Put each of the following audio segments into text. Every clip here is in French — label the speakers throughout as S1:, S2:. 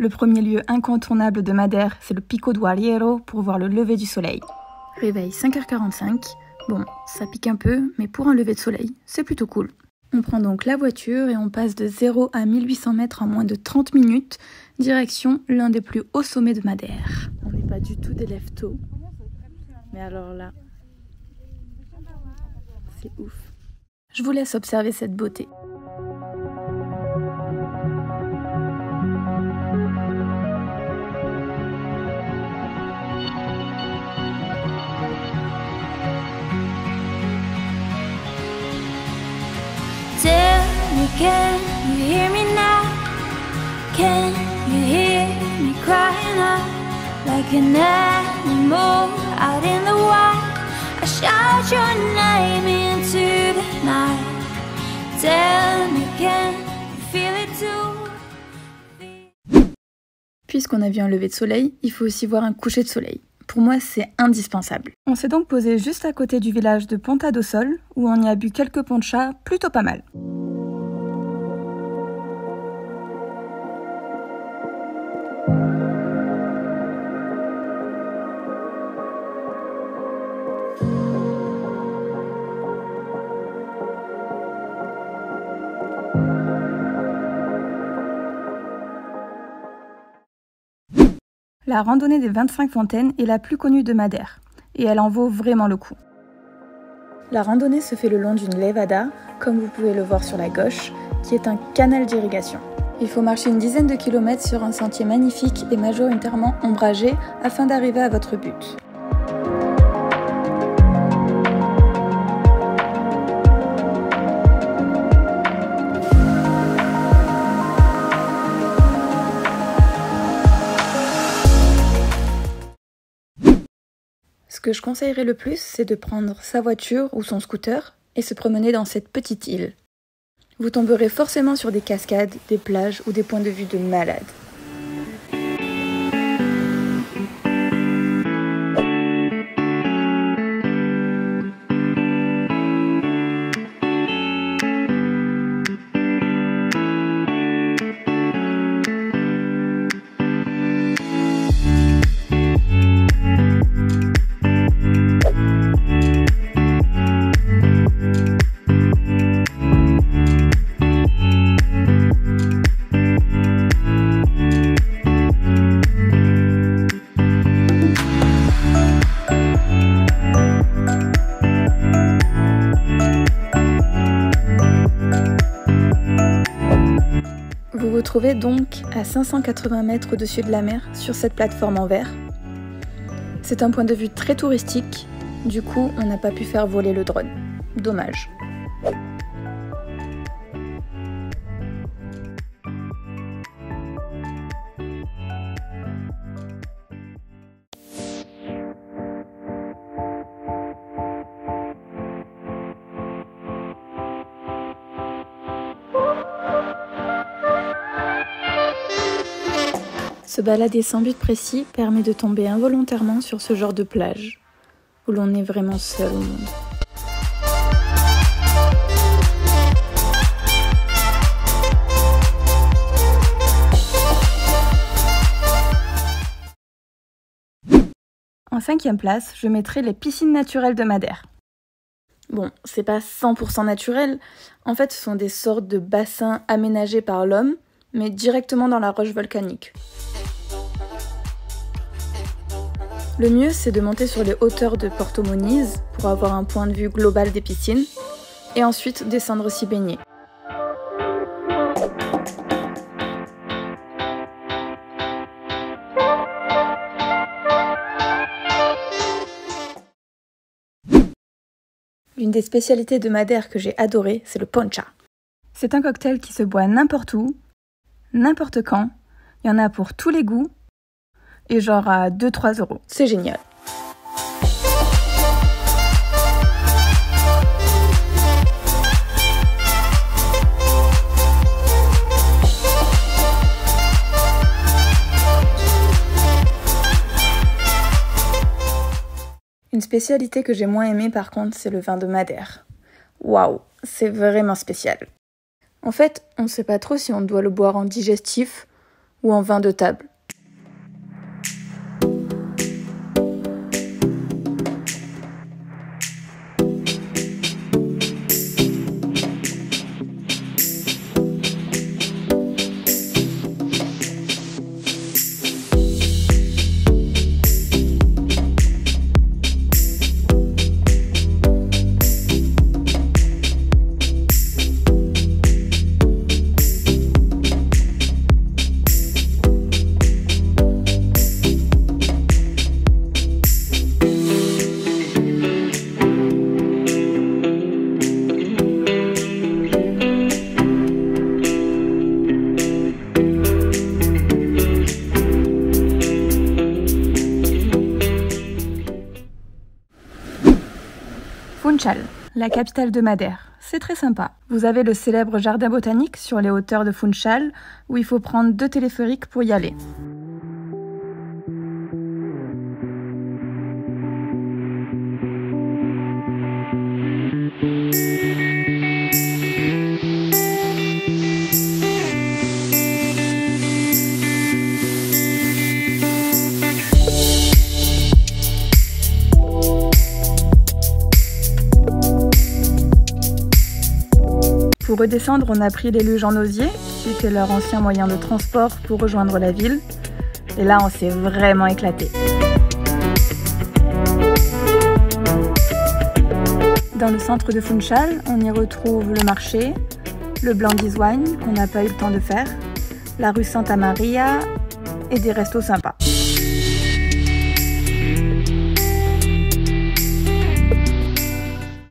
S1: Le premier lieu incontournable de Madère, c'est le Pico do Arriero pour voir le lever du soleil. Réveil 5h45. Bon, ça pique un peu, mais pour un lever de soleil, c'est plutôt cool. On prend donc la voiture et on passe de 0 à 1800 mètres en moins de 30 minutes, direction l'un des plus hauts sommets de Madère. On n'est pas du tout des lève-tôt, mais alors là, c'est ouf. Je vous laisse observer cette beauté.
S2: Can you hear me now? Can you hear me crying out like an animal out in the wild? I shout your name into the night. Tell me, can you feel it too?
S1: Puisqu'on a vu un lever de soleil, il faut aussi voir un coucher de soleil. Pour moi, c'est indispensable. On s'est donc posé juste à côté du village de Ponta do Sol, où on y a bu quelques ponchas plutôt pas mal. La randonnée des 25 fontaines est la plus connue de Madère, et elle en vaut vraiment le coup. La randonnée se fait le long d'une levada, comme vous pouvez le voir sur la gauche, qui est un canal d'irrigation. Il faut marcher une dizaine de kilomètres sur un sentier magnifique et majoritairement ombragé afin d'arriver à votre but. Ce que je conseillerais le plus, c'est de prendre sa voiture ou son scooter et se promener dans cette petite île. Vous tomberez forcément sur des cascades, des plages ou des points de vue de malade. Vous vous trouvez donc à 580 mètres au-dessus de la mer sur cette plateforme en verre. C'est un point de vue très touristique, du coup on n'a pas pu faire voler le drone. Dommage. Se balader sans but précis permet de tomber involontairement sur ce genre de plage, où l'on est vraiment seul au monde. En 5e place, je mettrai les piscines naturelles de Madère. Bon, c'est pas 100% naturel, en fait ce sont des sortes de bassins aménagés par l'homme, mais directement dans la roche volcanique. Le mieux, c'est de monter sur les hauteurs de Porto Muniz pour avoir un point de vue global des piscines, et ensuite descendre s'y baigner. L'une des spécialités de Madère que j'ai adorée, c'est le poncha. C'est un cocktail qui se boit n'importe où, n'importe quand, il y en a pour tous les goûts, et genre à 2-3 €. C'est génial. Une spécialité que j'ai moins aimée par contre, c'est le vin de Madère. Waouh, c'est vraiment spécial. En fait, on ne sait pas trop si on doit le boire en digestif, ou en vin de table. Funchal, la capitale de Madère. C'est très sympa. Vous avez le célèbre jardin botanique sur les hauteurs de Funchal, où il faut prendre 2 téléphériques pour y aller. Pour redescendre, on a pris les luges en osier, qui était leur ancien moyen de transport pour rejoindre la ville. Et là, on s'est vraiment éclaté. Dans le centre de Funchal, on y retrouve le marché, le Blandi's Wine, qu'on n'a pas eu le temps de faire, la rue Santa Maria et des restos sympas.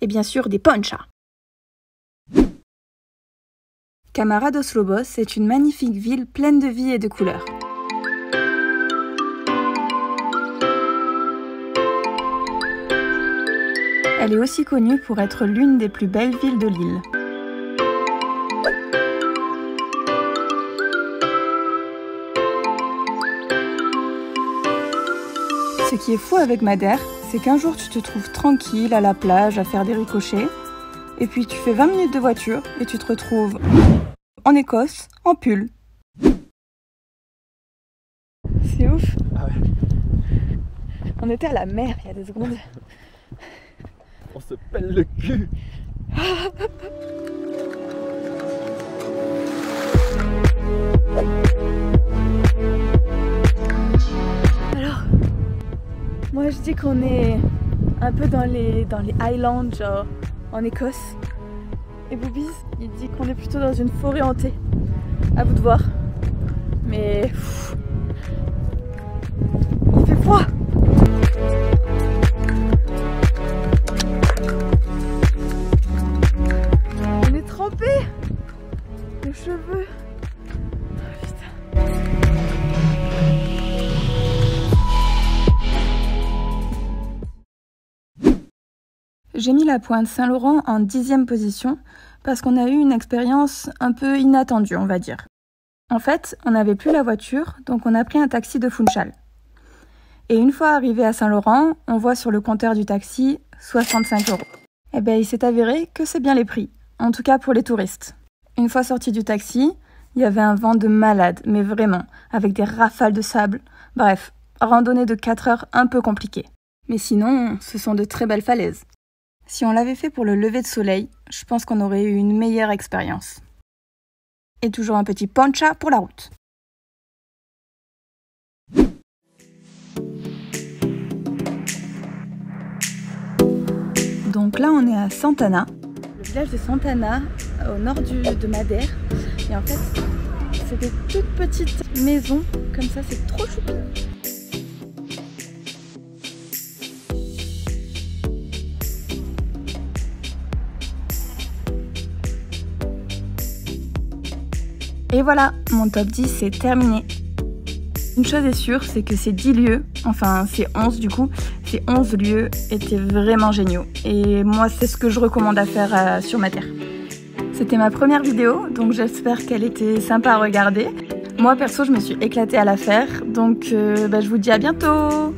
S1: Et bien sûr, des ponchas. Camara dos Lobos est une magnifique ville pleine de vie et de couleurs. Elle est aussi connue pour être l'une des plus belles villes de l'île. Ce qui est fou avec Madère, c'est qu'un jour tu te trouves tranquille à la plage à faire des ricochets, et puis tu fais 20 minutes de voiture et tu te retrouves en Écosse, en pull. C'est ouf.
S3: Ah ouais.
S1: On était à la mer il y a 2 secondes.
S3: On se pèle le cul.
S1: Alors, moi je dis qu'on est un peu dans les Highlands, genre en Écosse. Et Boobies, il dit qu'on est plutôt dans une forêt hantée. À vous de voir. Mais il fait froid. On est trempés. Les cheveux. Oh, putain. J'ai mis la pointe Saint-Laurent en 10e position parce qu'on a eu une expérience un peu inattendue, on va dire. En fait, on n'avait plus la voiture, donc on a pris un taxi de Funchal. Et une fois arrivé à Saint-Laurent, on voit sur le compteur du taxi 65 €. Eh bien, il s'est avéré que c'est bien les prix, en tout cas pour les touristes. Une fois sorti du taxi, il y avait un vent de malade, mais vraiment, avec des rafales de sable. Bref, randonnée de 4 heures un peu compliquée. Mais sinon, ce sont de très belles falaises. Si on l'avait fait pour le lever de soleil, je pense qu'on aurait eu une meilleure expérience. Et toujours un petit poncha pour la route. Donc là, on est à Santana, le village de Santana, au nord de Madère. Et en fait, c'est des toutes petites maisons, comme ça, c'est trop choupi. Et voilà, mon top 10 c'est terminé. Une chose est sûre, c'est que ces 10 lieux, enfin ces 11 du coup, ces 11 lieux étaient vraiment géniaux. Et moi c'est ce que je recommande à faire sur Madère. C'était ma première vidéo, donc j'espère qu'elle était sympa à regarder. Moi perso je me suis éclatée à la faire, donc je vous dis à bientôt.